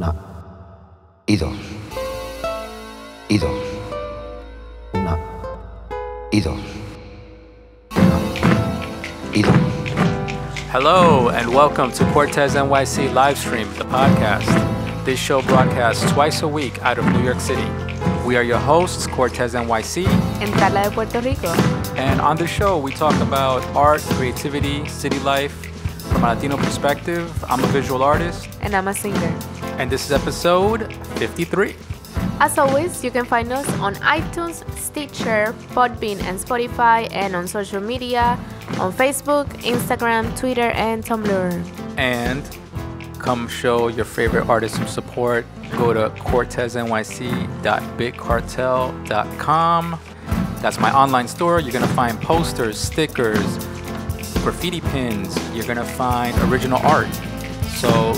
Una y dos. Y dos. Una y dos. Una y dos. Hello and welcome to Cortes NYC Livestream, the podcast. This show broadcasts twice a week out of New York City. We are your hosts, Cortes NYC and Carla de Puerto Rico. And on the show, we talk about art, creativity, city life from a Latino perspective. I'm a visual artist. And I'm a singer. And this is episode 53. As always, you can find us on iTunes, Stitcher, Podbean, and Spotify, and on social media, on Facebook, Instagram, Twitter, and Tumblr. And come show your favorite artists some support. Go to cortesnyc.bigcartel.com. That's my online store. You're going to find posters, stickers, graffiti pins. You're going to find original art. So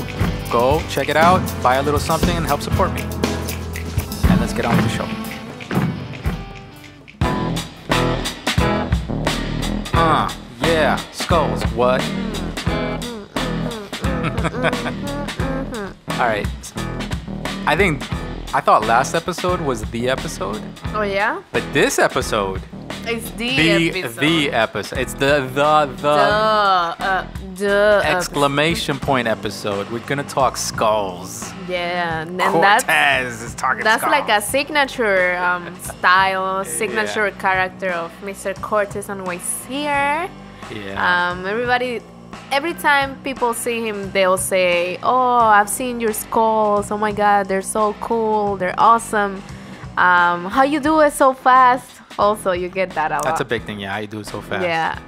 go check it out, buy a little something, and help support me. And let's get on with the show. Yeah, skulls. What? All right. I thought last episode was the episode. Oh yeah? But this episode, it's the episode. The episode. It's the exclamation point episode. We're gonna talk skulls. Yeah, and Cortes is talking that's skulls. like a signature style, signature character of Mr. Cortes NYC here. Yeah. Every time people see him, they'll say, "Oh, I've seen your skulls. Oh my God, they're so cool. They're awesome. How you do it so fast?" Also, you get that a lot. That's a big thing. Yeah, how you do it so fast. Yeah.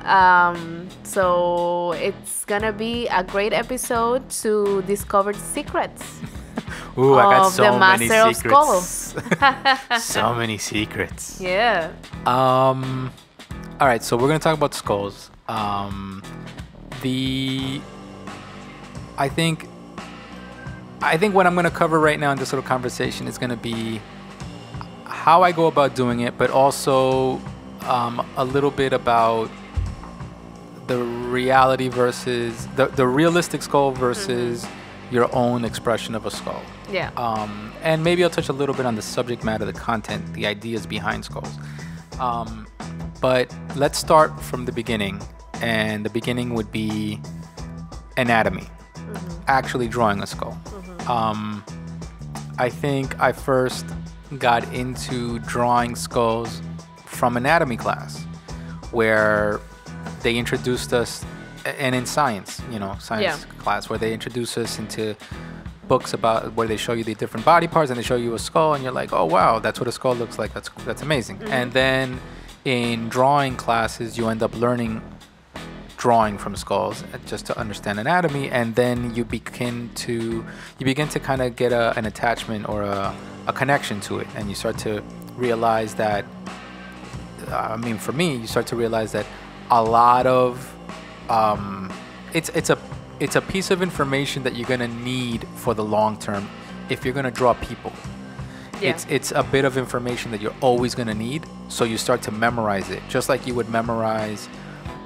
So it's gonna be a great episode to discover the secrets. Ooh, I got so the many Master of secrets. Skulls. So many secrets. Yeah. All right, so we're gonna talk about skulls. I think what I'm going to cover right now in this little conversation is going to be how I go about doing it, but also a little bit about the reality versus the realistic skull versus your own expression of a skull. Yeah. And maybe I'll touch a little bit on the subject matter, the content, the ideas behind skulls. But let's start from the beginning. And the beginning would be anatomy, actually drawing a skull. I think I first got into drawing skulls from anatomy class, where they introduced us, and in science, class, where they introduced us into books about where they show you the different body parts and they show you a skull, and you're like, oh wow, that's what a skull looks like. That's amazing. And then in drawing classes, you end up learning drawing from skulls just to understand anatomy, and then you begin to kind of get an attachment or a connection to it, and you start to realize that for me, you start to realize that a lot of it's a piece of information that you're gonna need for the long term if you're gonna draw people. Yeah. It's a bit of information that you're always gonna need, so you start to memorize it, just like you would memorize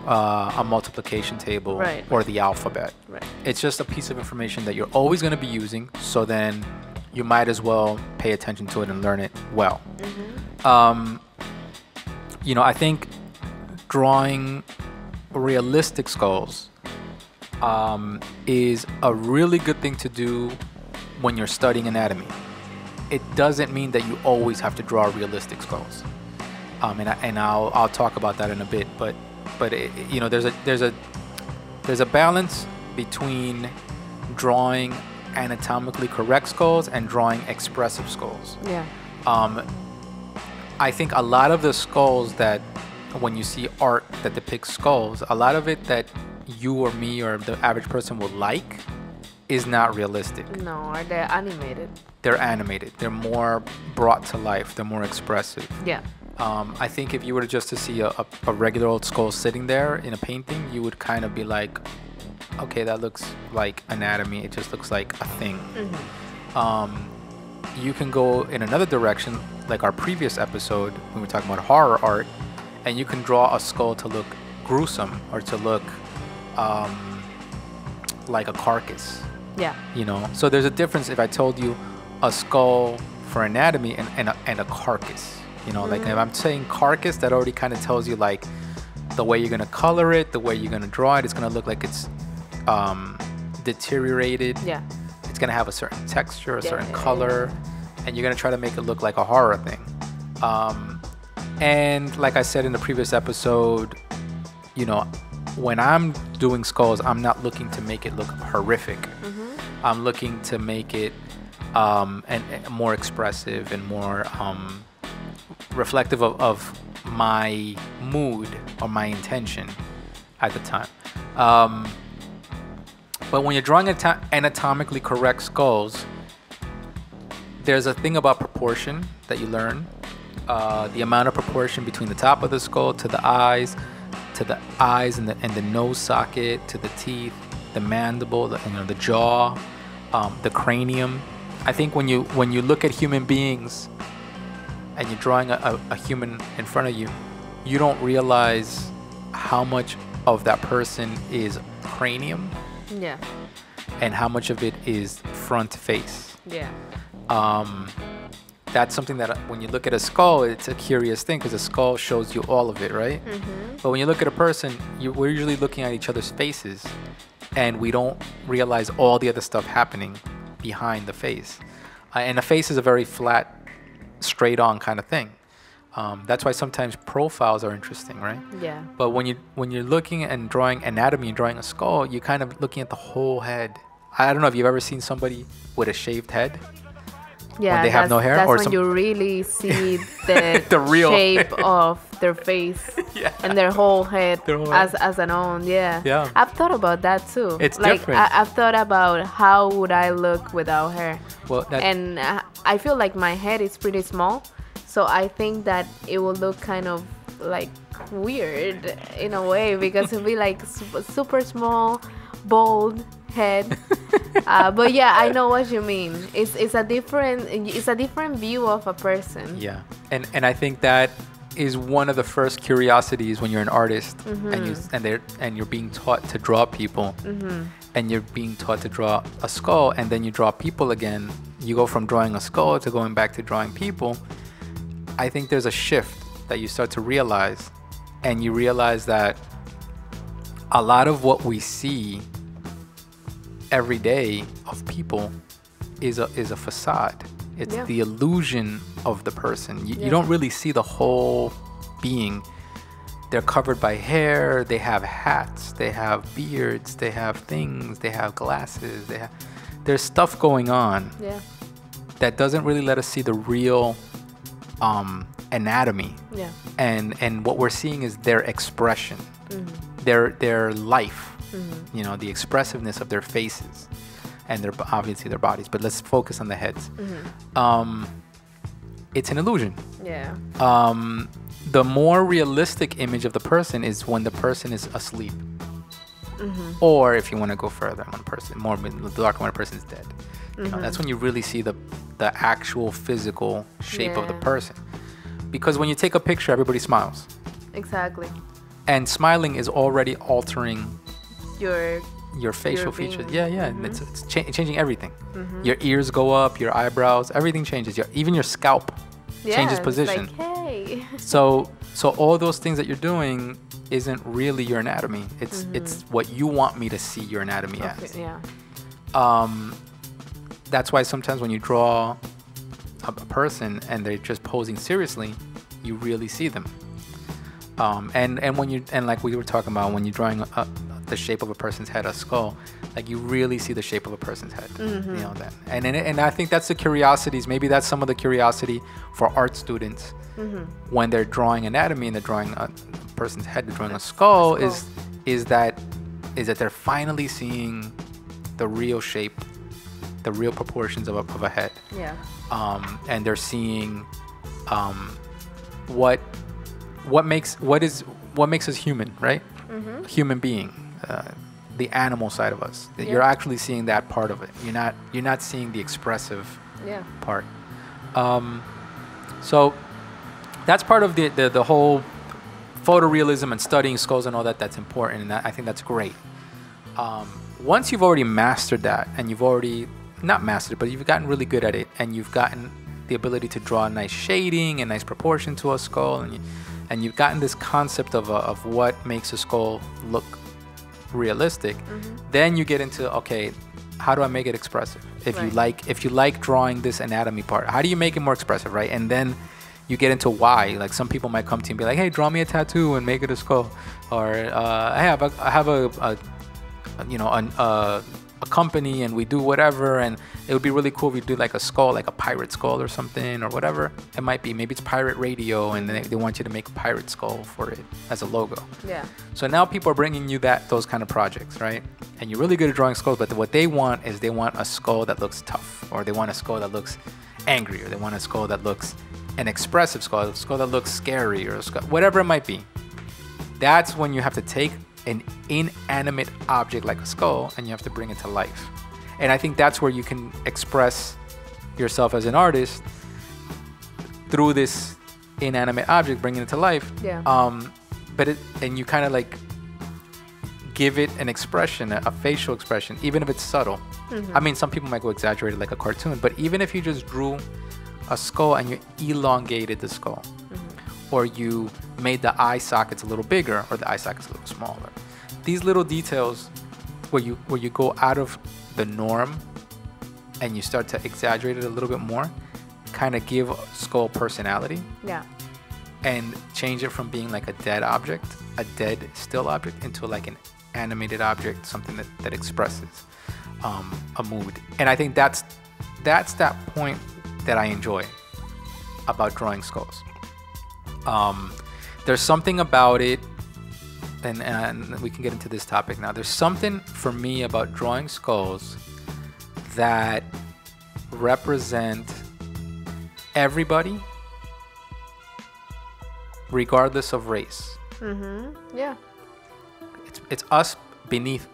a multiplication table or the alphabet. Right. It's just a piece of information that you're always going to be using, so then you might as well pay attention to it and learn it well. I think drawing realistic skulls is a really good thing to do when you're studying anatomy. It doesn't mean that you always have to draw realistic skulls, and I'll talk about that in a bit, but there's a balance between drawing anatomically correct skulls and drawing expressive skulls. Yeah. I think a lot of the skulls that when you see art that depicts skulls, a lot of it that you or me or the average person would like is not realistic. No, or they're animated. They're animated. They're more brought to life. They're more expressive. Yeah. I think if you were to see a regular old skull sitting there in a painting, you would kind of be like, okay, that looks like anatomy. It just looks like a thing. You can go in another direction, like our previous episode when we were talking about horror art, and you can draw a skull to look gruesome or to look like a carcass. Yeah. You know, so there's a difference if I told you a skull for anatomy and a carcass. You know, like if I'm saying carcass, that already kind of tells you like the way you're gonna color it, the way you're gonna draw it. It's gonna look like it's deteriorated. Yeah. It's gonna have a certain texture, a certain color, and you're gonna try to make it look like a horror thing. And like I said in the previous episode, you know, when I'm doing skulls, I'm not looking to make it look horrific. I'm looking to make it and more expressive and more reflective of my mood or my intention at the time. But when you're drawing anatomically correct skulls, there's a thing about proportion that you learn. The amount of proportion between the top of the skull to the eyes and the nose socket, to the teeth, the mandible, the jaw, the cranium. I think when you look at human beings and you're drawing a human in front of you, you don't realize how much of that person is cranium. Yeah. And how much of it is front face. Yeah. That's something that when you look at a skull, it's a curious thing because a skull shows you all of it, right? But when you look at a person, we're usually looking at each other's faces and we don't realize all the other stuff happening behind the face. And the face is a very flat, straight on kind of thing. That's why sometimes profiles are interesting, right? Yeah. But when you're looking and drawing anatomy and drawing a skull, you're kind of looking at the whole head. I don't know if you've ever seen somebody with a shaved head. Yeah, when they have no hair, that's or when you really see the, the real shape of their face and their whole head as an own. Yeah. Yeah. I've thought about that too. It's like, different. I've thought about how would I look without hair. Well, and I feel like my head is pretty small, so I think that it will look kind of like weird in a way because it'll be like super small, bold head. But yeah, I know what you mean. It's a different view of a person. Yeah, and I think that is one of the first curiosities when you're an artist and you're being taught to draw people, and you're being taught to draw a skull, and then you draw people again. You go from drawing a skull to going back to drawing people. I think there's a shift that you start to realize, and you realize that a lot of what we see every day of people is a facade. It's the illusion of the person. You don't really see the whole being. They're covered by hair, they have hats, they have beards, they have things, they have glasses, there's stuff going on that doesn't really let us see the real anatomy. Yeah. And what we're seeing is their expression, their life. You know, the expressiveness of their faces and obviously their bodies, but let's focus on the heads. It's an illusion. Yeah. The more realistic image of the person is when the person is asleep, or if you want to go further, when a person is dead. You know, that's when you really see the actual physical shape of the person. Because when you take a picture, everybody smiles. Exactly. And smiling is already altering your facial features. And it's changing everything. Your ears go up, your eyebrows, everything changes. Even your scalp changes position. It's like, hey. So all those things that you're doing isn't really your anatomy. It's what you want me to see your anatomy as. Yeah. That's why sometimes when you draw a person and they're just posing seriously, you really see them. And like we were talking about, when you're drawing the shape of a person's head, a skull, like you really see the shape of a person's head. You know that, and I think that's the curiosities. Maybe that's some of the curiosity for art students when they're drawing anatomy and they're drawing a person's head, they're drawing a skull. Is that they're finally seeing the real shape, the real proportions of a head. Yeah. And they're seeing what makes us human, right? Human being. The animal side of us. You're actually seeing that part of it. You're not seeing the expressive part. So that's part of the whole photorealism and studying skulls and all that. That's important, and I think that's great. once you've already mastered that, and you've already not mastered it, but you've gotten really good at it, and you've gotten the ability to draw a nice shading and nice proportion to a skull, and you've gotten this concept of what makes a skull look realistic, then you get into, okay, how do I make it expressive? If you like drawing this anatomy part, how do you make it more expressive, right? And then you get into why. Like, some people might come to you and be like, hey, draw me a tattoo and make it a skull, or hey, I have a company and we do whatever, and it would be really cool if we do like a skull, like a pirate skull or something, or whatever it might be. Maybe it's pirate radio, and they want you to make a pirate skull for it as a logo. Yeah. So now people are bringing you those kind of projects, right? And you're really good at drawing skulls, but what they want is they want a skull that looks tough, or they want a skull that looks angry, or they want a skull that looks an expressive skull, a skull that looks scary, or whatever it might be. That's when you have to take an inanimate object like a skull and you have to bring it to life. And I think that's where you can express yourself as an artist, through this inanimate object, bringing it to life. Yeah. And you kind of like give it an expression, a facial expression, even if it's subtle. I mean, some people might go exaggerated like a cartoon, but even if you just drew a skull and you elongated the skull, or you made the eye sockets a little bigger, or the eye sockets a little smaller. These little details where you go out of the norm and you start to exaggerate it a little bit more, kind of give skull personality. Yeah. And change it from being like a dead object, a dead still object, into like an animated object, something that expresses a mood. And I think that's that point that I enjoy about drawing skulls. There's something about it, and we can get into this topic now. There's something for me about drawing skulls that represent everybody, regardless of race. Yeah. It's us beneath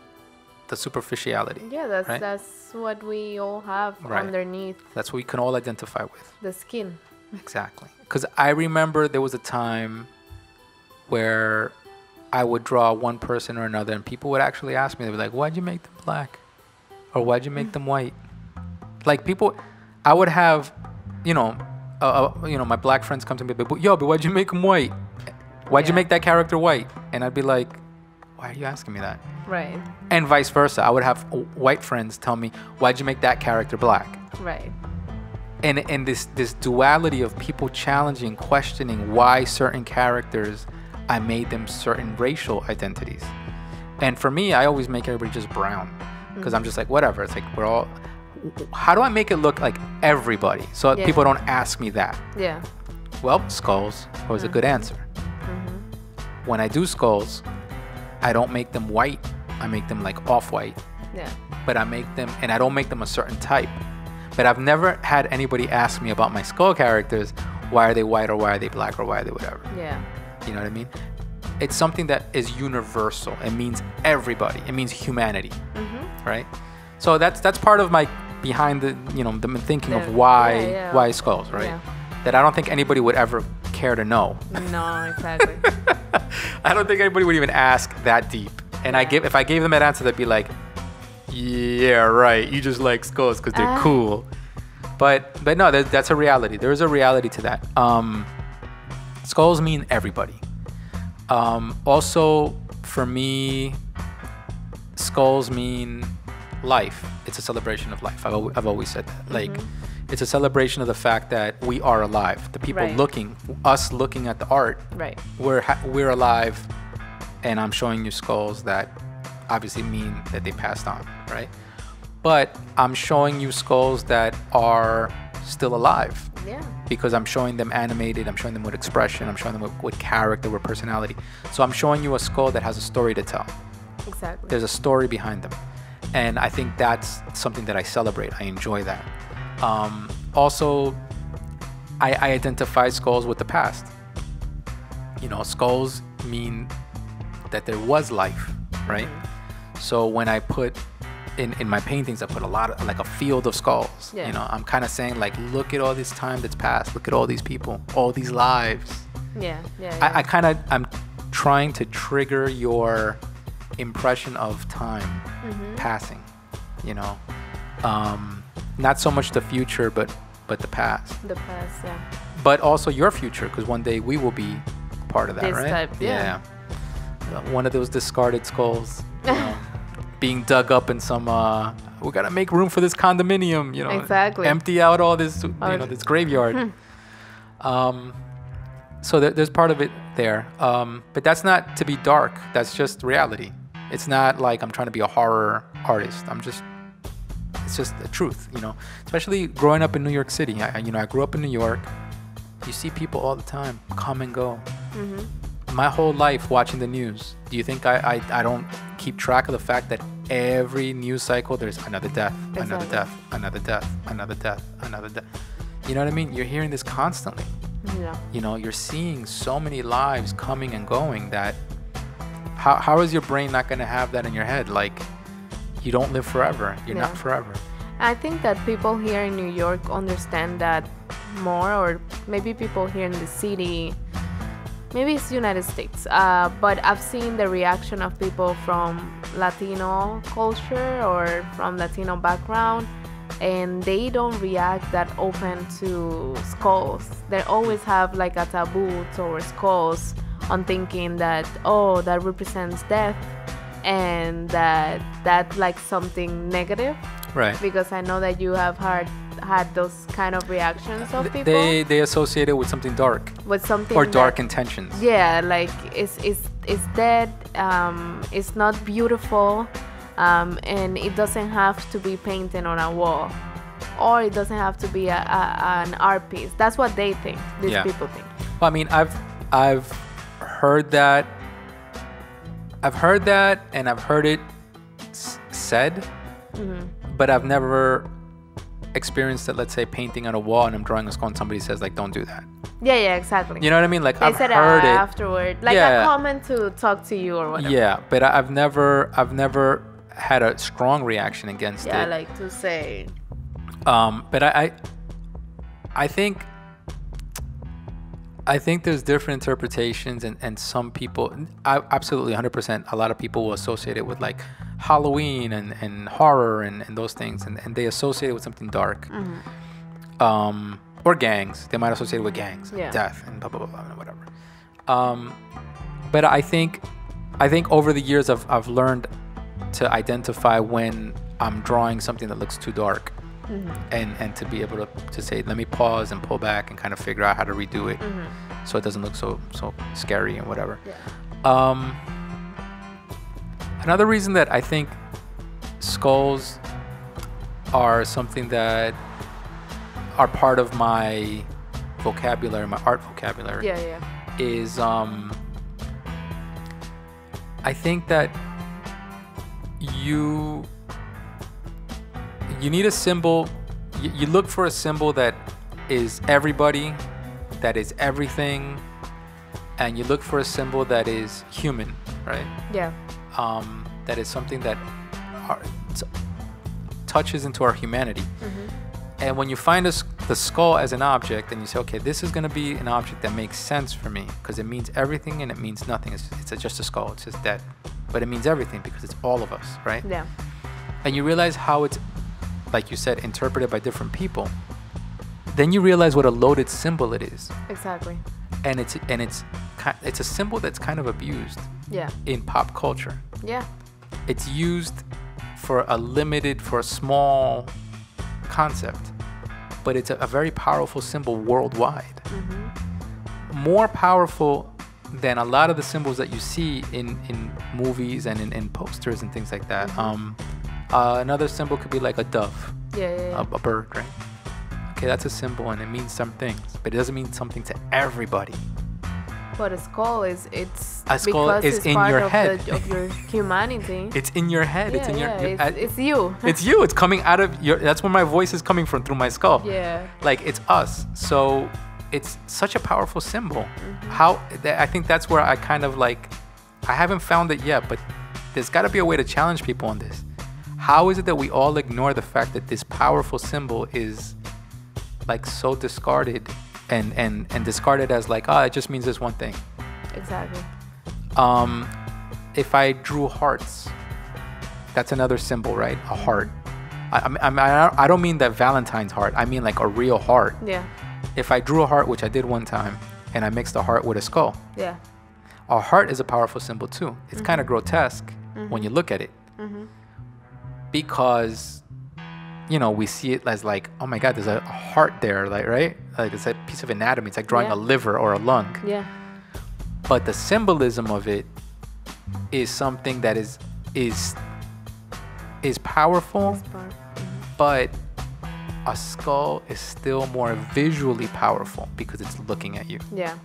the superficiality. Yeah, that's what we all have underneath. That's what we can all identify with. The skin. Exactly. Because I remember there was a time where I would draw one person or another, and people would actually ask me, they'd be like, why'd you make them black? Or why'd you make them white? Like, people, I would have, my black friends come to me, but why'd you make them white? Why'd you make that character white? And I'd be like, why are you asking me that? Right. And vice versa. I would have white friends tell me, why'd you make that character black? Right. And this duality of people challenging, questioning why certain characters, I made them certain racial identities. And for me, I always make everybody just brown, because I'm just like, whatever. It's like, we're all, how do I make it look like everybody so people don't ask me that? Yeah. Well, skulls was a good answer. When I do skulls, I don't make them white. I make them like off-white. Yeah. But I make them, and I don't make them a certain type. But I've never had anybody ask me about my skull characters, why are they white, or why are they black, or why are they whatever. Yeah. You know what I mean? It's something that is universal. It means everybody. It means humanity. Right? So that's part of my behind the thinking of why skulls, right? Yeah. That I don't think anybody would ever care to know. No, exactly. I don't think anybody would even ask that deep. And if I gave them that answer, they'd be like, yeah, right. You just like skulls because they're cool. But no, that's a reality. There is a reality to that. Skulls mean everybody. Also, for me, skulls mean life. It's a celebration of life. I've always said that. Like, it's a celebration of the fact that we are alive. The people looking at the art, we're alive, and I'm showing you skulls that obviously mean that they passed on, right? But I'm showing you skulls that are still alive. Yeah. Because I'm showing them animated, I'm showing them with expression, I'm showing them with character, with personality. So I'm showing you a skull that has a story to tell. Exactly. There's a story behind them. And I think that's something that I celebrate. I enjoy that. Also, I identify skulls with the past. Skulls mean that there was life, right? So when I put in my paintings, I put a lot of, like, a field of skulls. Yeah. I'm kind of saying, like, look at all this time that's passed. Look at all these people, all these lives. Yeah. I'm trying to trigger your impression of time passing, you know. Not so much the future, but the past. The past, yeah. But also your future, because one day we will be part of that, This right? type, yeah. One of those discarded skulls, you know, being dug up in some. We gotta make room for this condominium, you know. Exactly. Empty out all this, you know, this graveyard. So there's part of it there, but that's not to be dark. That's just reality. It's not like I'm trying to be a horror artist. It's just the truth, you know. Especially growing up in New York City. I grew up in New York. You see people all the time come and go. My whole life watching the news. Do you think I don't keep track of the fact that every news cycle there's another death, another death, another death, another death, another death? You know what I mean? You're hearing this constantly. Yeah. You know, you're seeing so many lives coming and going that how is your brain not going to have that in your head? Like, you don't live forever. You're not forever. I think that people here in New York understand that more, or maybe people here in the city, maybe it's United States, but I've seen the reaction of people from Latino culture or from Latino background, and they don't react that open to skulls. They always have like a taboo towards skulls, on thinking that, oh, that represents death, and that like something negative. Right. Because I know that you have had those kind of reactions of people. They associate it with something dark. With something or dark intentions. Yeah, like it's dead. It's not beautiful, and it doesn't have to be painted on a wall, or it doesn't have to be an art piece. That's what they think. These people think. Well, I mean, I've heard that. And I've heard it said, but I've never experienced it. Let's say painting on a wall and I'm drawing a skull and somebody says like, don't do that. Yeah, exactly. You know what I mean? Like, they I've said heard it afterward, like a comment to talk to you or whatever. Yeah, but I've never had a strong reaction against it. Yeah, like to say. But I think there's different interpretations, and some people, absolutely 100%, a lot of people will associate it with like Halloween and horror and those things, and they associate it with something dark. Or gangs. They might associate it with gangs, death, and blah, blah, blah, blah, whatever. But I think over the years I've learned to identify when I'm drawing something that looks too dark. And to be able to say, let me pause and pull back and kind of figure out how to redo it so it doesn't look so scary and whatever. Another reason that I think skulls are something that are part of my vocabulary, my art vocabulary, is I think that you need a symbol. You look for a symbol that is everybody, that is everything, and you look for a symbol that is human, right? Yeah. That is something that touches into our humanity. And when you find the skull as an object, and you say, okay, this is going to be an object that makes sense for me because it means everything and it means nothing. It's just a skull. It's just dead. But it means everything because it's all of us, right? Yeah. And you realize how it's, like you said, interpreted by different people. Then you realize what a loaded symbol it is. Exactly. And it's a symbol that's kind of abused. Yeah. In pop culture. Yeah. It's used for a small concept, but it's a very powerful symbol worldwide. More powerful than a lot of the symbols that you see in movies and in posters and things like that. Another symbol could be like a dove, a bird, right? Okay, that's a symbol and it means some things, but it doesn't mean something to everybody. But a skull is in your head of your humanity. It's in your head. Yeah, it's in it's you. It's you. It's coming out of your. That's where my voice is coming from, through my skull. Yeah. Like, it's us. So it's such a powerful symbol. I think that's where I kind of like. I haven't found it yet, but there's got to be a way to challenge people on this. How is it that we all ignore the fact that this powerful symbol is like so discarded and discarded as like, it just means this one thing. Exactly. If I drew hearts, That's another symbol, right? A heart. I don't mean that Valentine's heart. I mean like a real heart. Yeah. If I drew a heart, which I did one time, and I mixed a heart with a skull. Yeah. A heart is a powerful symbol too. It's kind of grotesque when you look at it. Because, you know, we see it as like, oh my God, there's a heart there, like, right? Like it's a piece of anatomy. It's like drawing a liver or a lung. Yeah. But the symbolism of it is something that is powerful, but a skull is still more visually powerful because it's looking at you. Yeah.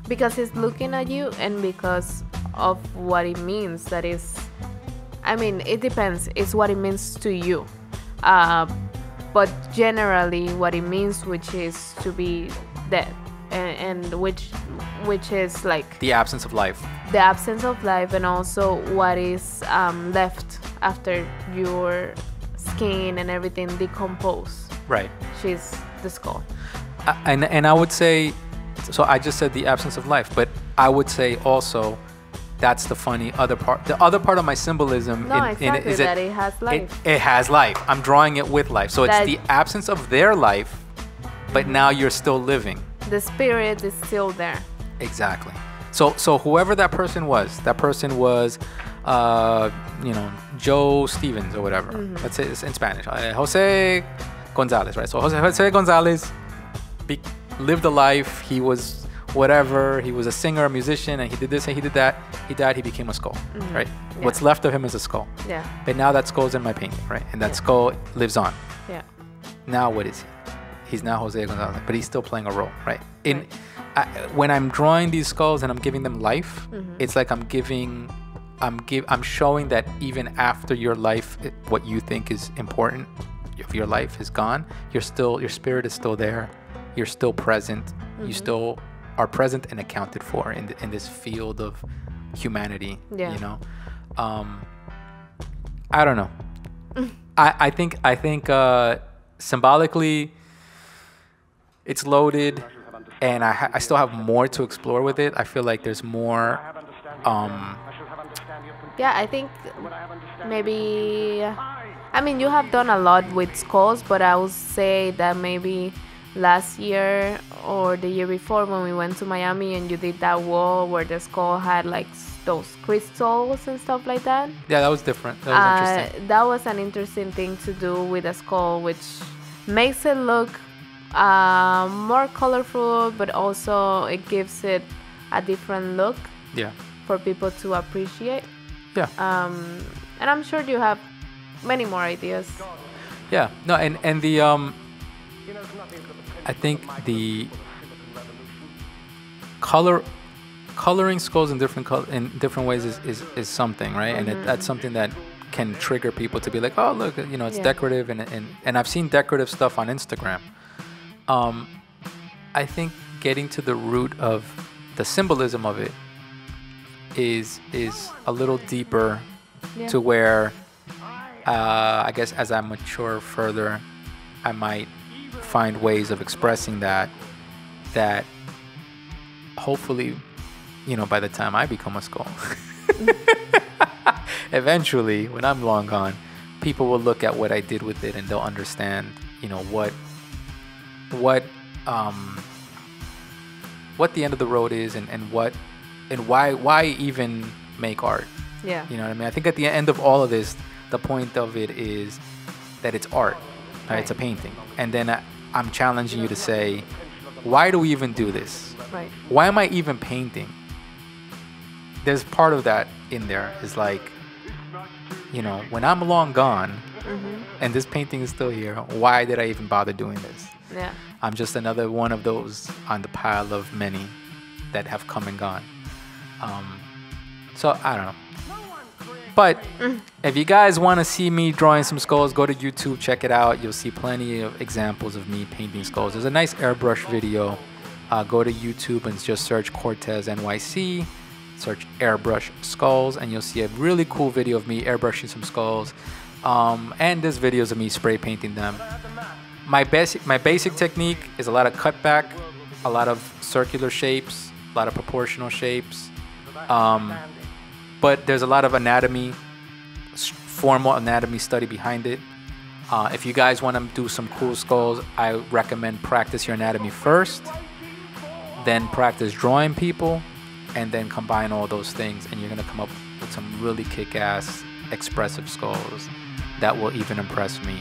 Because it's looking at you and because of what it means. That is, I mean, it depends. It's what it means to you. But generally what it means, which is to be dead, and which is like the absence of life. The absence of life, and also what is left after your skin and everything decompose. Right. She's the skull. And I would say, so I just said the absence of life, but I would say also that's the funny other part. The other part of my symbolism is that it has life. It has life. I'm drawing it with life. So it's the absence of their life, but now you're still living. The spirit is still there. Exactly. So whoever that person was, you know, Joe Stevens or whatever. Let's say it's in Spanish. Jose Gonzalez, right? So Jose Gonzalez lived a life. He was whatever. He was a singer, a musician, and he did this and he did that. He died. He became a skull, right? Yeah. What's left of him is a skull. Yeah. But now that skull's in my painting, right? And that skull lives on. Yeah. Now what is he? He's now Jose Gonzalez, but he's still playing a role, right? When I'm drawing these skulls and I'm giving them life, it's like I'm showing that even after your life, what you think is important, if your life is gone, your spirit is still there. You're still present. You still are present and accounted for in this field of humanity. Yeah. You know, I don't know. I think symbolically, it's loaded, and I still have more to explore with it. I feel like there's more. Yeah, I think maybe. I mean, you have done a lot with skulls, but I would say that maybe last year or the year before when we went to Miami and you did that wall where the skull had like those crystals and stuff like that. Yeah, that was different. That was interesting. That was an interesting thing to do with a skull, which makes it look more colorful, but also it gives it a different look. Yeah. For people to appreciate. Yeah. And I'm sure you have many more ideas. Yeah. No, and the I think the coloring skulls in different ways is something, right? And that's something that can trigger people to be like, oh look, you know, it's decorative, and I've seen decorative stuff on Instagram. I think getting to the root of the symbolism of it is a little deeper, to where I guess as I mature further, I might find ways of expressing that hopefully, you know, by the time I become a skull, eventually when I'm long gone, people will look at what I did with it and they'll understand, you know, what the end of the road is, and why even make art. Yeah. You know what I mean? I think at the end of all of this, the point of it is that it's art, right? It's a painting. And then I'm challenging you to say, why do we even do this? Right. Why am I even painting? There's part of that in there. Is like, you know, when I'm long gone and this painting is still here, why did I even bother doing this? Yeah. I'm just another one of those on the pile of many that have come and gone. So I don't know. But if you guys want to see me drawing some skulls, go to YouTube, check it out. You'll see plenty of examples of me painting skulls. There's a nice airbrush video. Go to YouTube and just search Cortes NYC, search airbrush skulls, and you'll see a really cool video of me airbrushing some skulls. And there's videos of me spray painting them. My basic technique is a lot of cutback, a lot of circular shapes, a lot of proportional shapes. But there's a lot of anatomy, formal anatomy study behind it. If you guys want to do some cool skulls, I recommend practice your anatomy first, then practice drawing people, and then combine all those things, and you're going to come up with some really kick-ass, expressive skulls that will even impress me,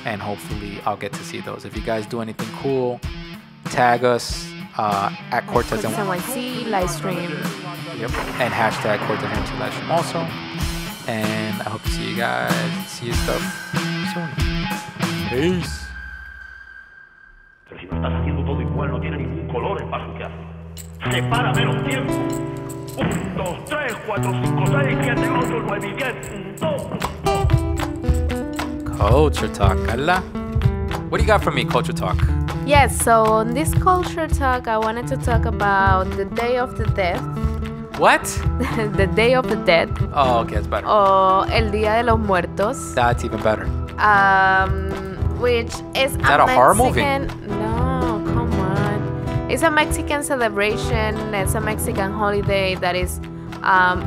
and hopefully I'll get to see those. If you guys do anything cool, tag us at Cortesnyc Livestream. Yep, and hashtag Cortesnyc Livestream also. And I hope to see you guys, see your stuff soon. Peace. Pero si lo estás haciendo todo igual, no tiene ningún color el paso que haces. Separa menos tiempo. 1, 2, 3, 4, 5, 6, 7, 8, 9 y 10. Culture Talk, Carla. What do you got for me, Culture Talk? Yes, so on this Culture Talk, I wanted to talk about the Day of the Dead. What? The Day of the Dead. Oh, okay, that's better. O El Día de los Muertos. That's even better. Which is that a horror movie? No, come on. It's a Mexican celebration. It's a Mexican holiday that is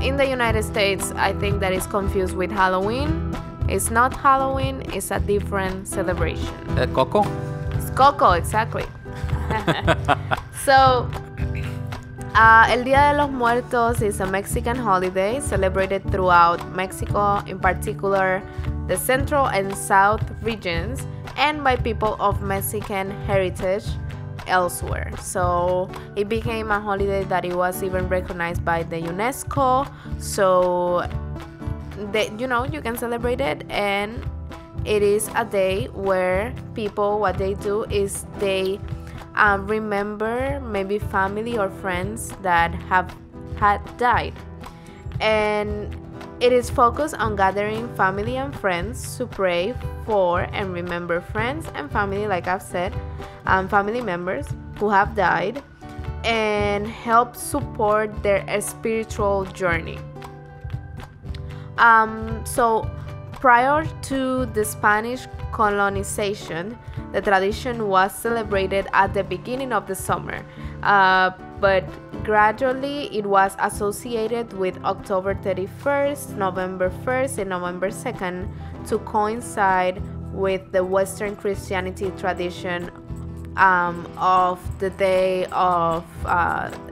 in the United States. I think that is confused with Halloween. It's not Halloween. It's a different celebration. Coco? It's Coco, exactly. So, El Día de los Muertos is a Mexican holiday celebrated throughout Mexico, in particular the central and south regions, and by people of Mexican heritage elsewhere. So it became a holiday that it was even recognized by the UNESCO. So you can celebrate it, and it is a day where people, what they do is they remember maybe family or friends that had died, and it is focused on gathering family and friends to pray for and remember friends and family, like I've said, family members who have died, and help support their spiritual journey. So prior to the Spanish colonization, the tradition was celebrated at the beginning of the summer, but gradually it was associated with October 31st, November 1st, and November 2nd to coincide with the Western Christianity tradition of the day of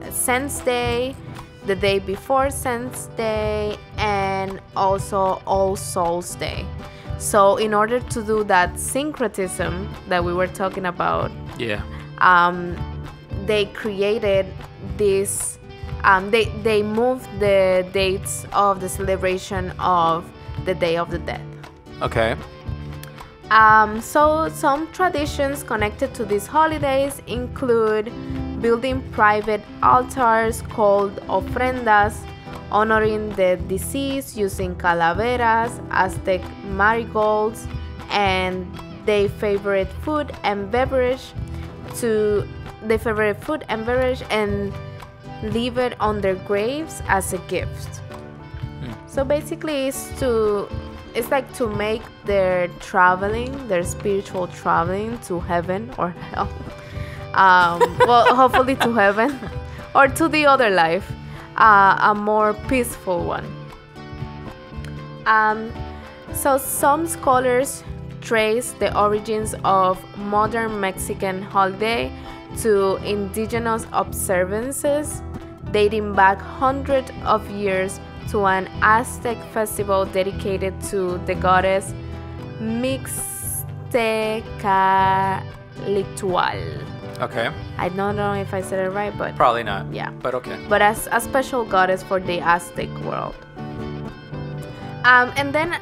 Saints' Day, the day before Saints' Day, and also All Souls' Day. So in order to do that syncretism that we were talking about, they created this, they moved the dates of the celebration of the Day of the Dead. Okay. So some traditions connected to these holidays include building private altars called ofrendas, honoring the deceased using calaveras, Aztec marigolds, and their favorite food and beverage, and leave it on their graves as a gift. So basically it's like to make their traveling, their spiritual traveling to heaven or hell, well, hopefully to heaven or to the other life, a more peaceful one. So some scholars trace the origins of modern Mexican holiday to indigenous observances dating back hundreds of years to an Aztec festival dedicated to the goddess Mixtecalitual. Okay. I don't know if I said it right, but probably not. Yeah. But okay. But as a special goddess for the Aztec world. And then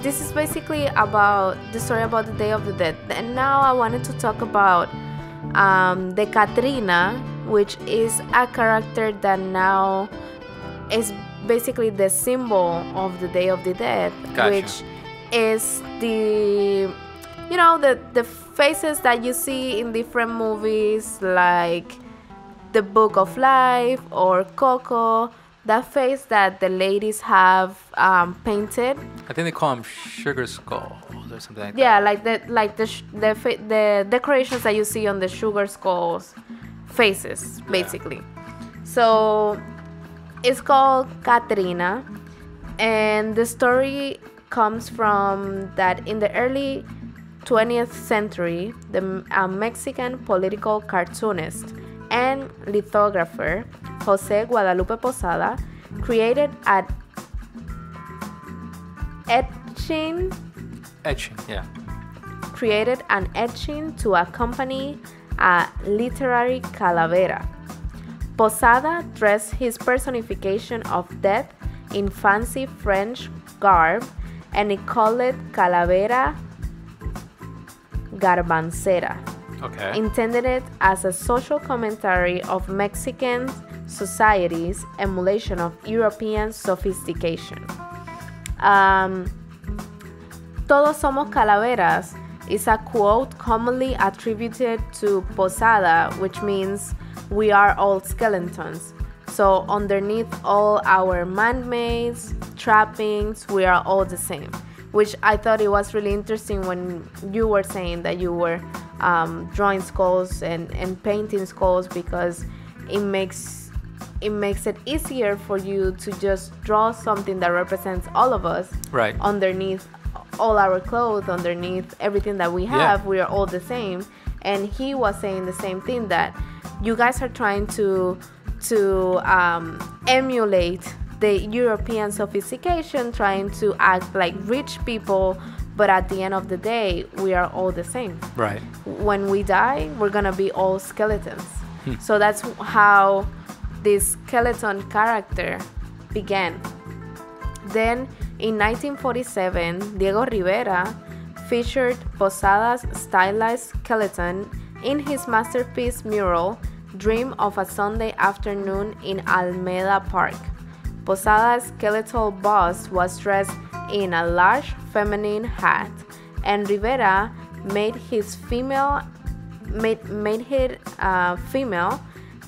this is basically about the story about the Day of the Dead. And now I wanted to talk about the Catrina, which is a character that now is basically the symbol of the Day of the Dead. Gotcha. Which is the faces that you see in different movies like The Book of Life or Coco. That face that the ladies have painted. I think they call them sugar skulls or something like yeah, that. the decorations that you see on the sugar skulls faces, basically. Yeah. So it's called Catrina, and the story comes from that in the early 20th century, the Mexican political cartoonist and lithographer Jose Guadalupe Posada created an etching. Created an etching to accompany a literary calavera. Posada dressed his personification of death in fancy French garb, and he called it Calavera Garbancera. Okay. Intended it as a social commentary of Mexican society's emulation of European sophistication. Todos somos calaveras is a quote commonly attributed to Posada, which means we are all skeletons. So underneath all our man-mades trappings, we are all the same. Which I thought it was really interesting when you were saying that you were drawing skulls and painting skulls, because it makes it easier for you to just draw something that represents all of us. Right. Underneath all our clothes, underneath everything that we have, we are all the same. And he was saying the same thing, that you guys are trying to emulate the European sophistication, trying to act like rich people, but at the end of the day, we are all the same. Right. When we die, we're gonna be all skeletons. So that's how this skeleton character began. Then in 1947, Diego Rivera featured Posada's stylized skeleton in his masterpiece mural, Dream of a Sunday Afternoon in Alameda Park. Posada's skeletal bust was dressed in a large feminine hat, and Rivera made her female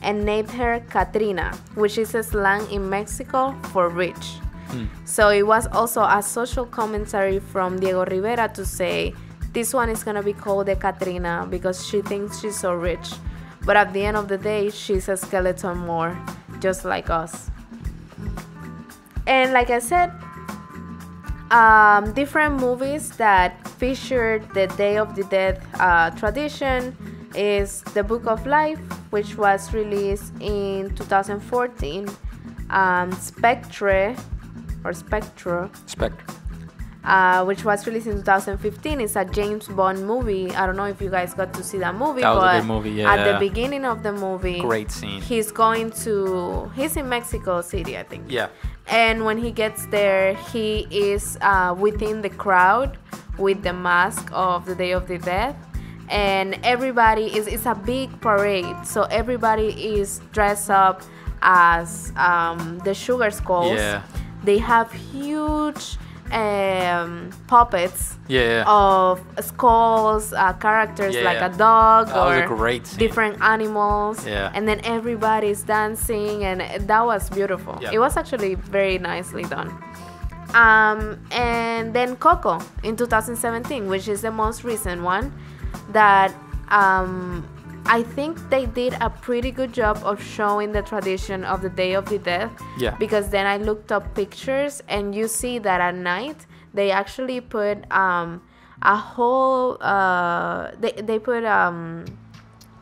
and named her Katrina, which is a slang in Mexico for rich. So it was also a social commentary from Diego Rivera to say, this one is gonna be called the Katrina because she thinks she's so rich. But at the end of the day, she's a skeleton more, just like us. And like I said, different movies that featured the Day of the Dead tradition is The Book of Life, which was released in 2014. Spectre, which was released in 2015. It's a James Bond movie. I don't know if you guys got to see that movie. That was a good movie, yeah. At the beginning of the movie, great scene. He's in Mexico City, I think. Yeah. And when he gets there, he is within the crowd with the mask of the Day of the Dead. And everybody it's a big parade. So everybody is dressed up as the Sugar Skulls. Yeah. They have huge puppets of skulls, characters like a dog or a great scene. Different animals. Yeah. And then everybody's dancing, and that was beautiful. Yeah. It was actually very nicely done. And then Coco in 2017, which is the most recent one, that I think they did a pretty good job of showing the tradition of the Day of the Dead. Yeah. Because then I looked up pictures, and you see that at night they actually put a whole they put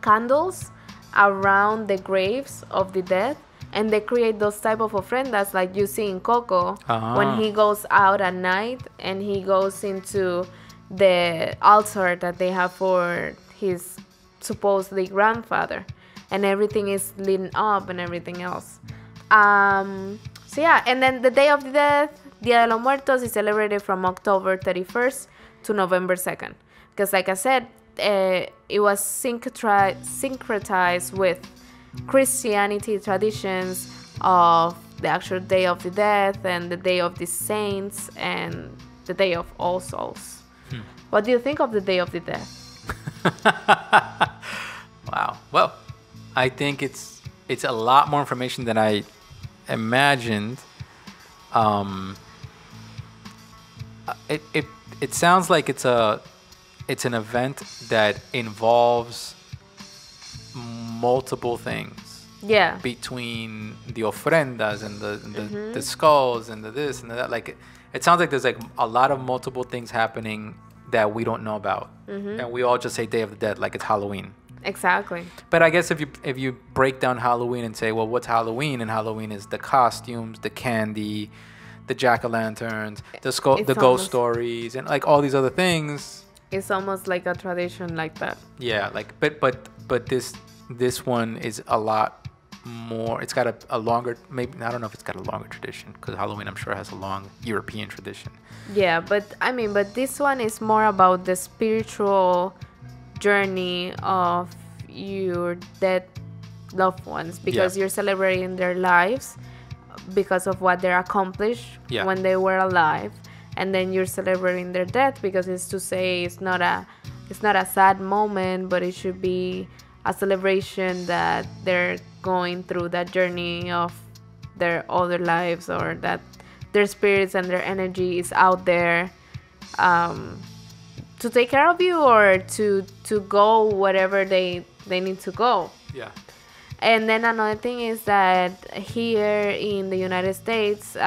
candles around the graves of the dead, and they create those type of ofrendas like you see in Coco when he goes out at night and he goes into the altar that they have for his supposedly grandfather, and everything is lit up and everything else. So yeah, and then the Day of the Dead, Dia de los Muertos, is celebrated from October 31st to November 2nd. Because like I said, it was syncretized with Christianity traditions of the actual Day of the Dead and the Day of the Saints and the Day of All Souls. What do you think of the Day of the Dead? Wow. Well, I think it's a lot more information than I imagined. It sounds like it's an event that involves multiple things. Yeah. Between the ofrendas and the skulls and the this and the that, like it sounds like there's like a lot of multiple things happening that we don't know about, and we all just say Day of the Dead like it's Halloween. Exactly. But I guess if you break down Halloween and say, well, what's Halloween? And Halloween is the costumes, the candy, the jack-o'-lanterns, the ghost stories, and like all these other things. It's almost like a tradition like that. Yeah, like but this one is a lot more. It's got a longer, maybe I don't know if it's got a longer tradition, because Halloween I'm sure has a long European tradition. Yeah, but this one is more about the spiritual journey of your dead loved ones, because you're celebrating their lives because of what they accomplished when they were alive, and then you're celebrating their death because it's to say it's not a sad moment, but it should be a celebration that they're going through that journey of their other lives, or that their spirits and their energy is out there to take care of you, or to go wherever they need to go. Yeah. And then another thing is that here in the United States,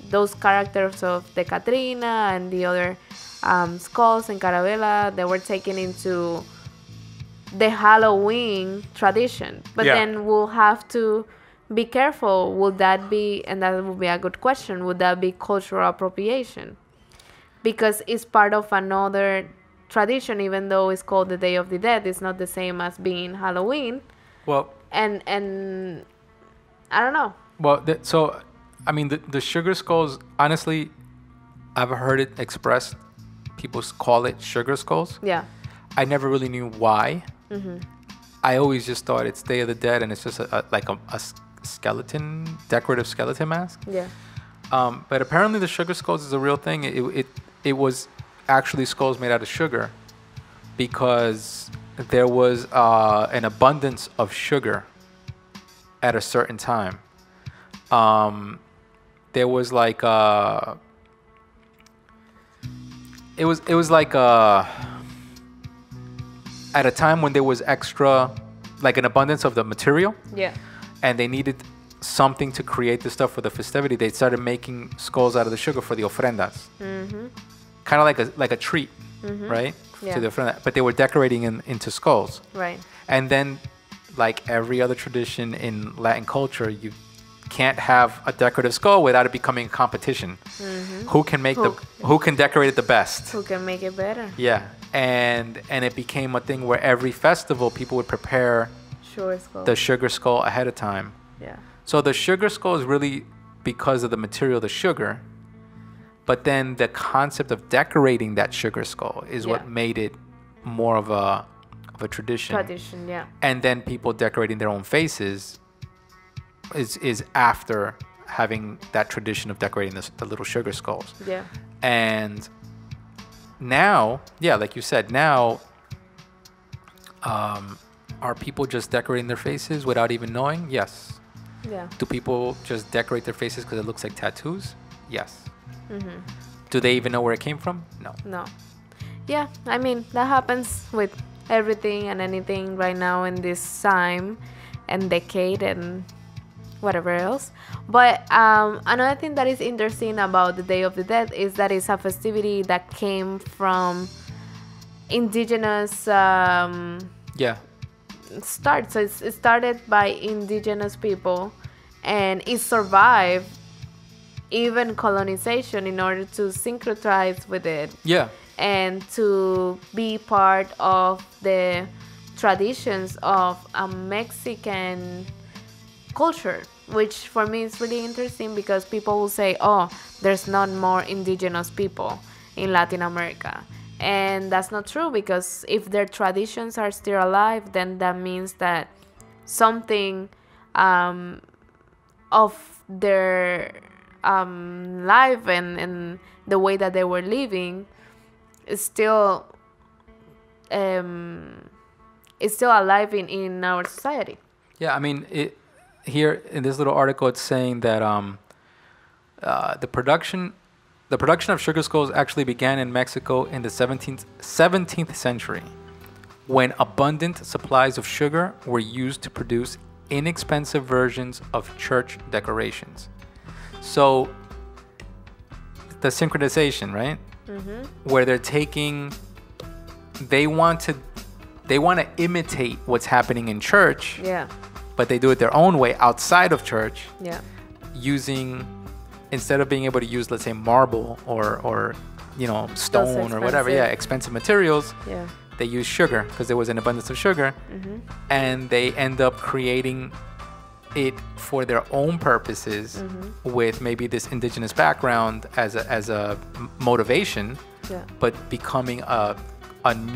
those characters of the Catrina and the other skulls and Caravela, they were taken into the Halloween tradition. But then we'll have to be careful. Would that be, and that would be a good question, would that be cultural appropriation? Because it's part of another tradition, even though it's called the Day of the Dead, it's not the same as being Halloween. Well, and I don't know. Well, so I mean, the sugar skulls, honestly, I've heard it expressed. People call it sugar skulls. Yeah. I never really knew why. I always just thought it's Day of the Dead, and it's just like a skeleton, decorative skeleton mask. Yeah. But apparently the sugar skulls is a real thing. It was actually skulls made out of sugar, because there was an abundance of sugar at a certain time. There was like it was like at a time when there was extra, like an abundance of the material. Yeah. And they needed something to create the stuff for the festivity. They started making skulls out of the sugar for the ofrendas. Kind of like a treat, right? Yeah. To the ofrenda. But they were decorating into skulls. Right. And then, like every other tradition in Latin culture, you can't have a decorative skull without it becoming a competition. Who can decorate it the best? Who can make it better? Yeah. And it became a thing where every festival people would prepare the sugar skull ahead of time. Yeah. So the sugar skull is really because of the material, the sugar. But then the concept of decorating that sugar skull is what made it more of a tradition. Tradition, yeah. And then people decorating their own faces is after having that tradition of decorating the little sugar skulls. Yeah. And now, like you said, now are people just decorating their faces without even knowing? Yes. Yeah. Do people just decorate their faces because it looks like tattoos? Yes. Do they even know where it came from? No. Yeah, I mean, that happens with everything and anything right now in this time and decade and whatever else. But another thing that is interesting about the Day of the Dead is that it's a festivity that came from indigenous start. So it started by indigenous people, and it survived even colonization in order to syncretize with it. Yeah. And to be part of the traditions of a Mexican culture, which for me is really interesting, because people will say, oh, there's not more indigenous people in Latin America. And that's not true, because if their traditions are still alive, then that means that something of their life and the way that they were living is still alive in our society. Yeah, I mean, here in this little article, it's saying that the production of sugar skulls actually began in Mexico in the 17th century, when abundant supplies of sugar were used to produce inexpensive versions of church decorations. So the synchronization, right? Where they're taking, they want to imitate what's happening in church. Yeah. But they do it their own way outside of church. Yeah. Using, instead of being able to use, let's say, marble or stone or whatever, expensive materials. Yeah. They use sugar because there was an abundance of sugar, and they end up creating it for their own purposes with maybe this indigenous background as a motivation, but becoming a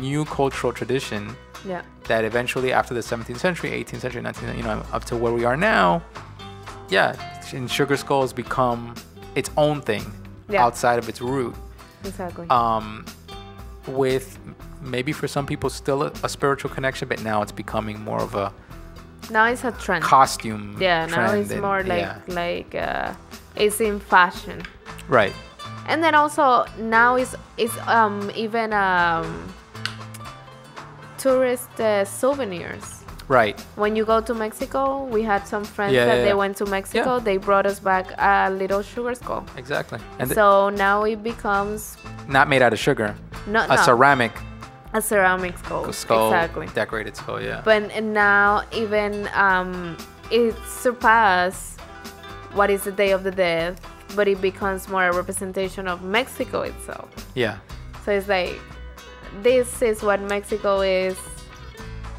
new cultural tradition that eventually, after the 17th century, 18th century, 19th century, up to where we are now, and sugar skulls become its own thing outside of its root. Exactly. With maybe for some people still a spiritual connection, but now it's becoming more of a now it's a trend. Costume. Yeah, now trend it's more like it's in fashion. Right. And then also now it's even tourist souvenirs. Right. When you go to Mexico, we had some friends they went to Mexico. Yeah. They brought us back a little sugar skull. Exactly. And so now it becomes not made out of sugar. No. Ceramic. A ceramic skull. Exactly. Decorated skull. Yeah. But now even it surpassed what is the Day of the Dead, but it becomes more a representation of Mexico itself. Yeah. So it's like, this is what Mexico is.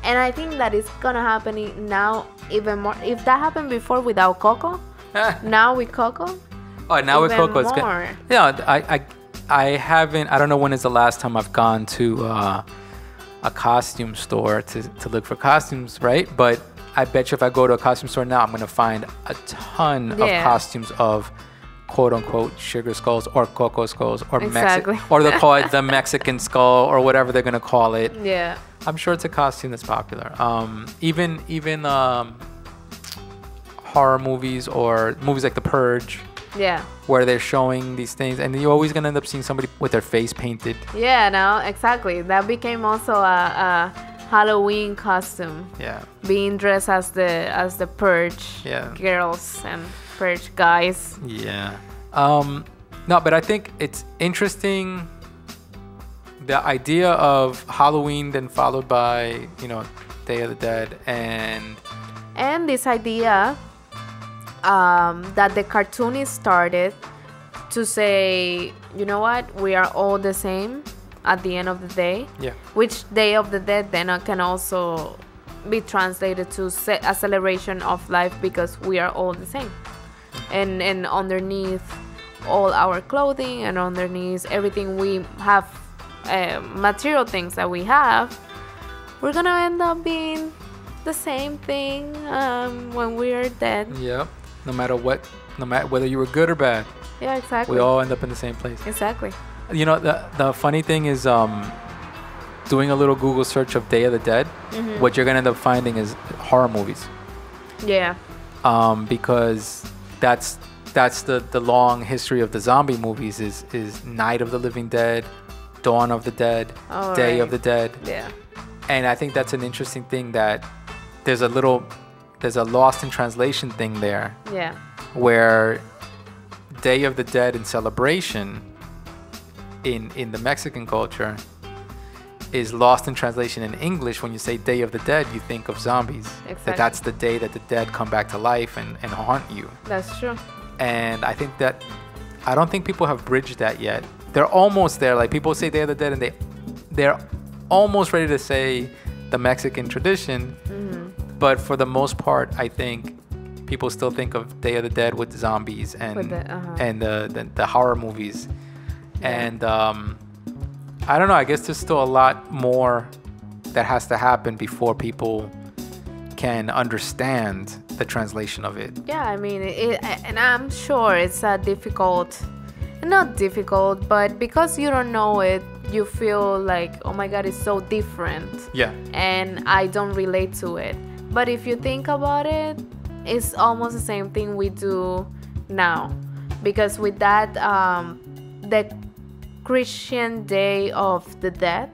And I think that it's gonna happen now even more. If that happened before without Coco, now with Coco. Oh, now with Coco, it's more. I haven't. I don't know when is the last time I've gone to a costume store to look for costumes, right? But I bet you if I go to a costume store now, I'm gonna find a ton of costumes of quote unquote sugar skulls or Coco skulls or or they'll call it the Mexican skull or whatever they're gonna call it. Yeah. I'm sure it's a costume that's popular. Even horror movies or movies like The Purge. Yeah. Where they're showing these things, and you're always gonna end up seeing somebody with their face painted. Yeah. No. Exactly. That became also a Halloween costume. Yeah. Being dressed as the Purge girls and Purge guys. Yeah. No, but I think it's interesting. The idea of Halloween then followed by, Day of the Dead and this idea that the cartoonist started to say, you know what, we are all the same at the end of the day. Yeah. Which Day of the Dead then can also be translated to a celebration of life because we are all the same. And underneath all our clothing and underneath everything we have, material things that we have, we're gonna end up being the same thing when we are dead. Yep. No matter whether you were good or bad. Yeah, exactly. We all end up in the same place. Exactly. The funny thing is, doing a little Google search of Day of the Dead, what you're gonna end up finding is horror movies. Yeah. Because that's the long history of the zombie movies is Night of the Living Dead, Dawn of the Dead, Day of the Dead. Yeah. And I think that's an interesting thing that there's a lost in translation thing there. Yeah. Where Day of the Dead in celebration in the Mexican culture is lost in translation in English. When you say Day of the Dead, you think of zombies. Exactly. That's the day that the dead come back to life and haunt you. That's true. And I don't think people have bridged that yet. They're almost there. Like, people say Day of the Dead and they're almost ready to say the Mexican tradition. But for the most part, I think people still think of Day of the Dead with zombies and the horror movies. Yeah. And I don't know. I guess there's still a lot more that has to happen before people can understand the translation of it. Yeah, I mean, and I'm sure it's not difficult, but because you don't know it, you feel like, oh my God, it's so different. Yeah. And I don't relate to it. But if you think about it, it's almost the same thing we do now. Because with that, the Christian Day of the Dead,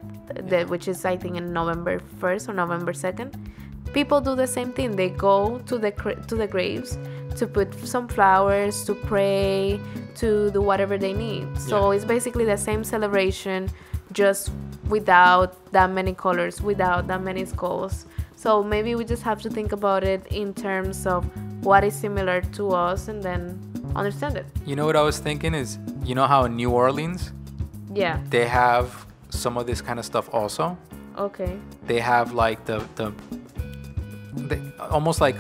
which is, I think, in November 1st or November 2nd, people do the same thing. They go to the graves to put some flowers, to pray, to do whatever they need. So it's basically the same celebration, just without that many colors, without that many skulls. So maybe we just have to think about it in terms of what is similar to us and then understand it. You know what I was thinking is, you know how in New Orleans, they have some of this kind of stuff also. Okay. They have like the almost like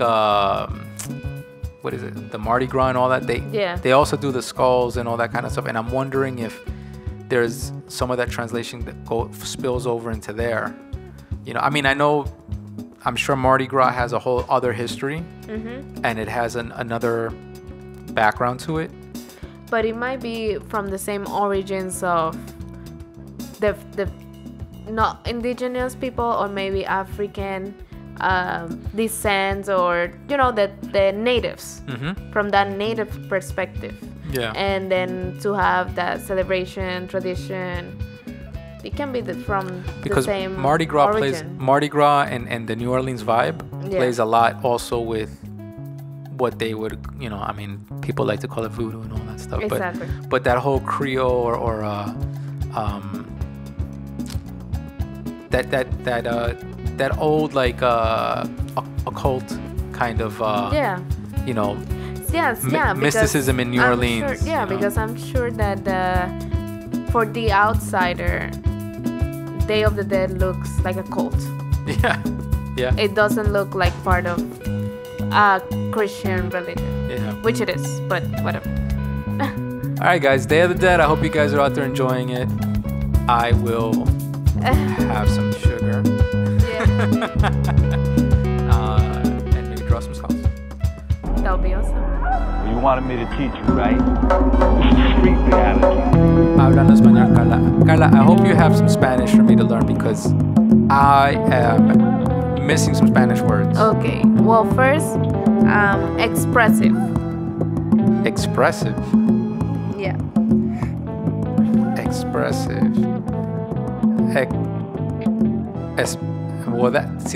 what is it? The Mardi Gras and all that. They also do the skulls and all that kind of stuff. And I'm wondering if there's some of that translation that spills over into there. You know, I mean, I'm sure Mardi Gras has a whole other history, and it has another background to it. But it might be from the same origins of the not indigenous people, or maybe African descent, or the natives, from that native perspective. And then to have that celebration tradition, it can be from the same Mardi Gras origin. Mardi Gras and the New Orleans vibe plays a lot also with what they would, I mean, people like to call it voodoo and all that stuff. Exactly. But that whole Creole or that old like occult kind of mysticism in New Orleans. Sure, because I'm sure that for the outsider, Day of the Dead looks like a cult. Yeah. It doesn't look like part of a Christian religion. Yeah. Which it is, but whatever. All right, guys. Day of the Dead. I hope you guys are out there enjoying it. I will have some sugar. And maybe draw some skulls. That would be awesome. You wanted me to teach you, right? Street reality. Hablando español, Carla. Carla, I hope you have some Spanish for me to learn, because I am missing some Spanish words. Okay. Well, first, expressive. Expressive. Yeah. Expressive.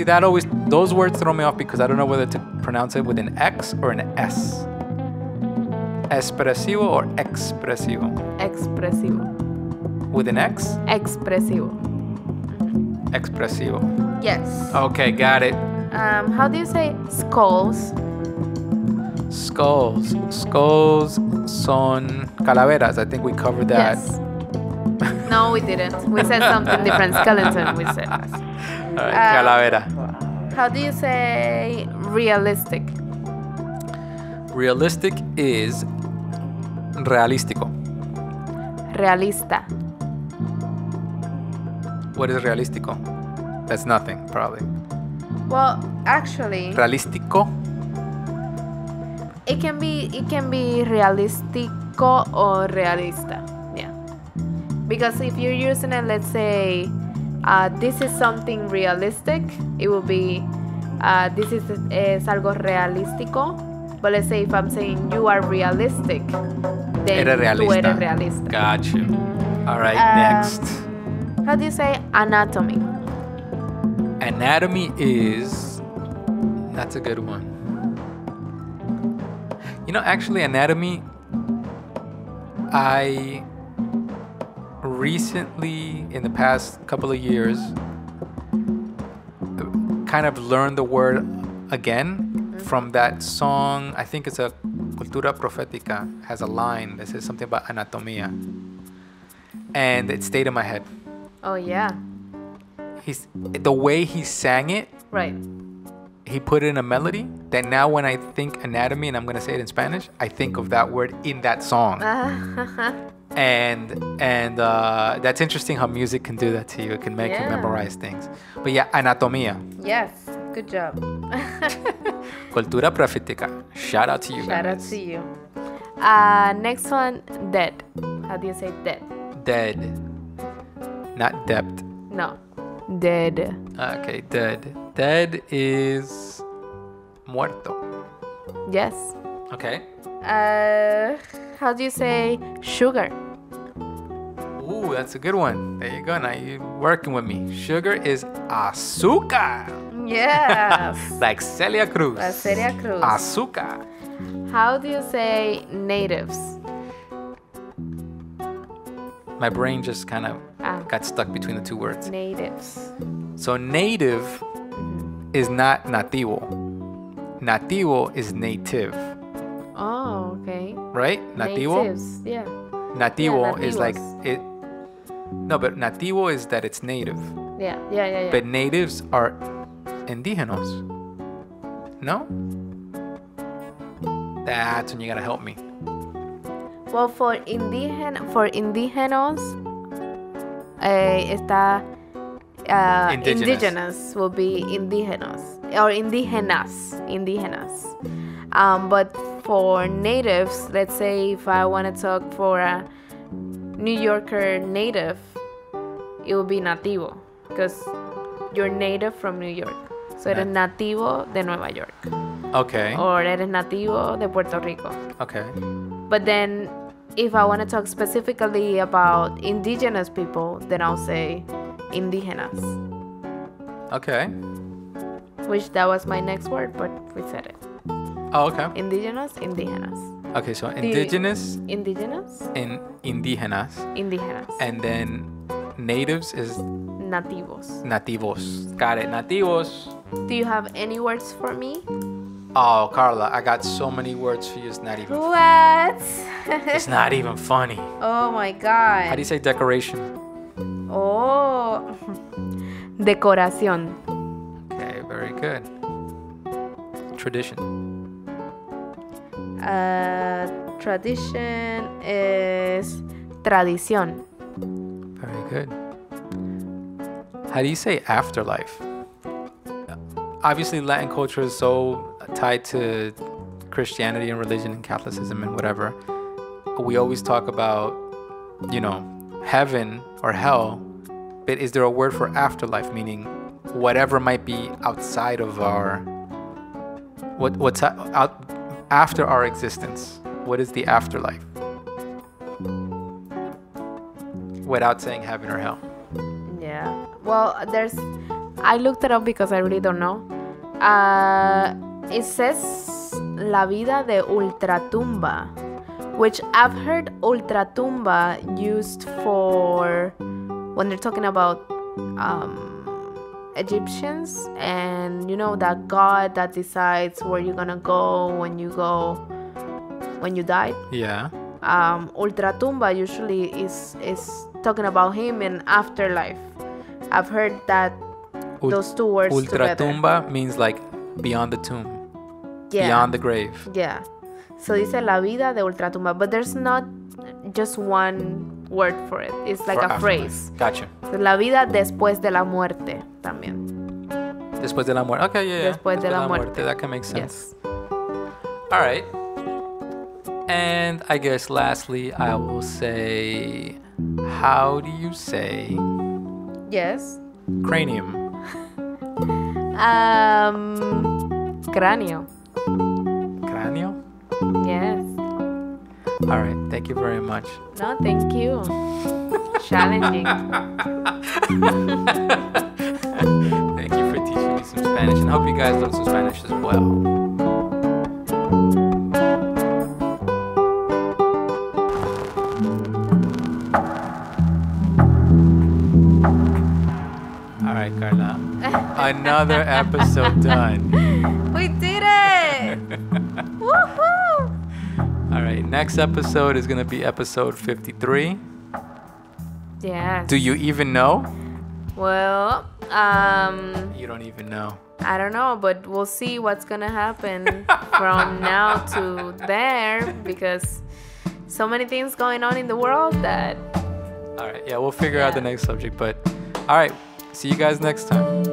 That always, those words throw me off, because I don't know whether to pronounce it with an X or an S. Expresivo or expresivo? Expresivo. With an X? Expresivo. Expresivo. Yes. Okay, got it. How do you say skulls? Skulls. Skulls son calaveras. I think we covered that. Yes. No, we didn't. We said something different. Skeleton, we said. All right, calavera. How do you say realistic? Realistic is realístico. Realista. What is realístico? That's nothing, probably. Well, actually, Realístico? it can be realistico or realista. Yeah. Because if you're using it, let's say, this is something realistic, it will be this is algo realístico. But let's say if I'm saying you are realistic, then tú eres realista. Got you. All right, next. How do you say anatomy? Anatomy is... That's a good one. Actually, anatomy, I recently, in the past couple of years, kind of learned the word again from that song. I think it's a Cultura Profética, has a line that says something about Anatomía, and it stayed in my head. Oh yeah. The way he sang it, right, he put it in a melody that now when I think anatomy, and I'm going to say it in Spanish, I think of that word in that song. And that's interesting how music can do that to you. It can make you memorize things. But yeah, Anatomía. Yes, good job. Cultura Profética. Shout out to you guys. Shout out to you. Next one, dead. How do you say dead? Dead. Not depth. No. Dead. Okay, dead. Dead is muerto. Yes. Okay. How do you say sugar? Ooh, that's a good one. There you go. Now you're working with me. Sugar is azúcar. Yes. Like Celia Cruz. La Celia Cruz. Azúcar. How do you say natives? My brain just kind of got stuck between the two words. Natives. So native is not nativo. Nativo is native. Oh, okay. Right? Nativo? Natives, yeah. Nativo Yeah, is like nativos. it. No, but nativo is that it's native. Yeah. But natives are indigenos. No? That's when you gotta help me. Well, for indígenas, está indigenous will be indígenas or indígenas. But for natives, let's say if I want to talk for a New Yorker native, it will be nativo because you're native from New York. So eres nativo de Nueva York. Okay. Or eres nativo de Puerto Rico. Okay. But then if I want to talk specifically about indigenous people, then I'll say indigenas. Okay. Which that was my next word, but we said it. Oh, okay. Indigenous, indigenas. Okay, so indigenous Indigenous, and indigenas. indigenas. And then natives is Nativos. nativos. Got it. Nativos. Do you have any words for me? Oh, Carla, I got so many words for you. It's not even. What? It's not even funny. Oh my god. How do you say decoration? Oh. Decoración. Okay, very good. Tradition. Tradition is tradición. Very good. How do you say afterlife? Obviously, Latin culture is so tied to Christianity and religion and Catholicism and whatever. We always talk about, heaven or hell, but is there a word for afterlife, meaning whatever might be outside of our, what's out after our existence? What is the afterlife? Without saying heaven or hell. Yeah. Well, I looked it up because I really don't know. It says la vida de ultratumba, which I've heard ultratumba used for when they're talking about Egyptians and that God that decides where you're gonna go when you die. Yeah. Ultratumba usually is talking about him in afterlife. I've heard that those two words Ultratumba means like beyond the tomb, beyond the grave. Yeah. So dice la vida de ultratumba, but there's not just one word for it. It's like a phrase. Gotcha. So, la vida después de la muerte también. Después de la muerte. Okay, yeah. Después de la muerte. That can make sense. Yes. All right. And I guess lastly, I will say, how do you say Yes. cranium? Cráneo. Cráneo? Yes. All right. Thank you very much. No, thank you. Challenging. Thank you for teaching me some Spanish, and I hope you guys learned some Spanish as well. All right, Carla. Another episode done. We did it! Woohoo! All right, next episode is going to be episode 53. Yes. Do you even know? Well, You don't even know. I don't know, but we'll see what's gonna happen from now to there because so many things going on in the world that. All right, yeah, we'll figure out the next subject, but all right, see you guys next time.